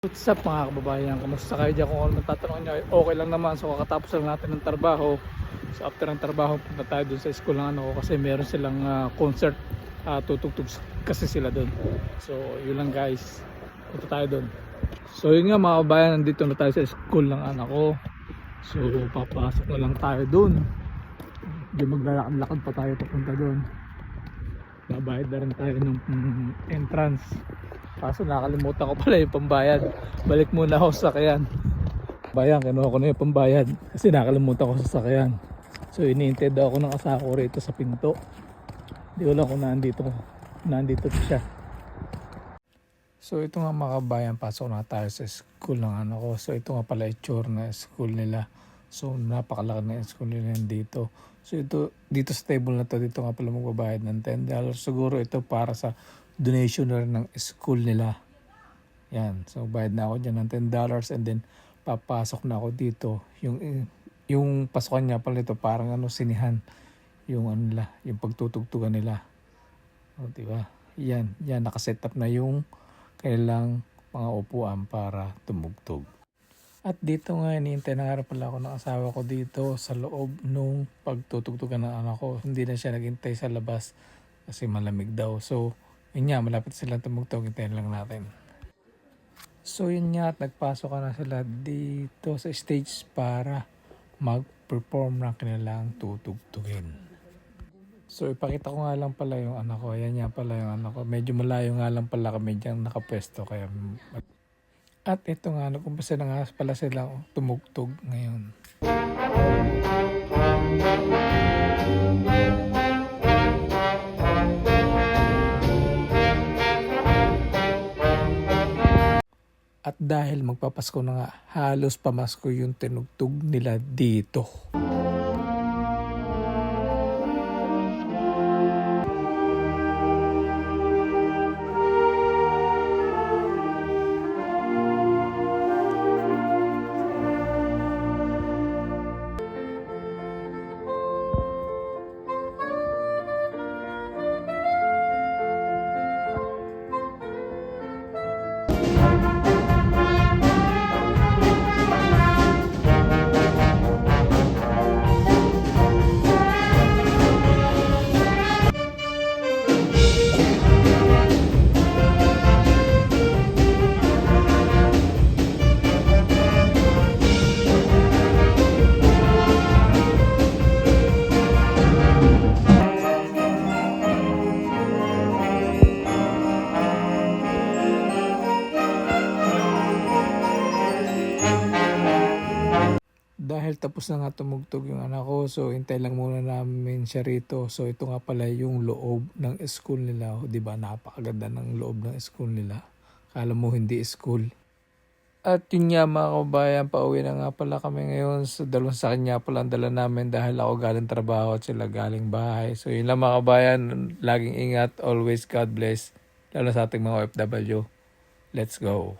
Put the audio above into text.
What's up mga kababayan, kamusta kayo dyan? Kung ano man tatanungin nyo, okay lang naman. So kakatapos lang natin ng trabaho. So after ng trabaho, punta tayo dun sa school ng ano ko kasi meron silang concert. Tutugtog kasi sila dun. So yun lang guys, punta tayo dun. So yun nga mga kababayan, nandito na tayo sa school ng anak ko. So papasok na lang tayo dun. Hindi maglalakad-lakad pa tayo papunta dun. Babayad na rin tayo ng entrance. Kaso nakalimutan ko pala yung pambayad. Balik muna ako sa sakyan. Bayan, kinuha ko na yung pambayad kasi nakalimutan ko sa sakyan. So iniintay daw ako ng asawa ko rito sa pinto. Di ko lang kung nandito siya. So ito nga mga kabayan, pasok na tayo sa school ng ano ko. So ito nga pala itsura na school nila. So napakalaki na yung school nila dito. So ito, dito sa table na to, dito nga pala magbabayad ng $10. Siguro ito para sa donation na rin ng school nila. Yan. So bayad na ako dyan ng $10 and then papasok na ako dito. Yung pasukan niya pala ito parang sinihan. Yung nila, yung pagtutugtugan nila. O diba? Yan nakaset up na yung kailang mga upuan para tumugtog. At dito nga, iniintay na nga pala ako ng asawa ko dito sa loob nung pagtutugtugan ng anak ko. Hindi na siya naghintay sa labas kasi malamig daw. So, yun nga, malapit silang tumugtog. Hintayin lang natin. So, yun nga, at nagpasok na sila dito sa stage para mag-perform ng kanilang tutugtugin. So, ipakita ko nga lang pala yung anak ko. Ayan nga pala yung anak ko. Medyo malayo nga lang pala kami dyan nakapwesto. Kaya at ito nga, nag-umpisa na nga pala silang tumugtog ngayon. At dahil magpapasko na nga, halos pamasko yung tinugtog nila dito. Dahil tapos na nga tumugtog yung anak ko, so hintay lang muna namin siya rito. So ito nga pala yung loob ng school nila. Diba napakaganda ng loob ng school nila. Kala mo hindi school. At yun nga mga kabayan, pauwi na nga pala kami ngayon. So dalawang sa kanya pala ang dala namin dahil ako galing trabaho at sila galing bahay. So yun lang mga kabayan, laging ingat, always God bless. Lalo sa ating mga OFW. Let's go.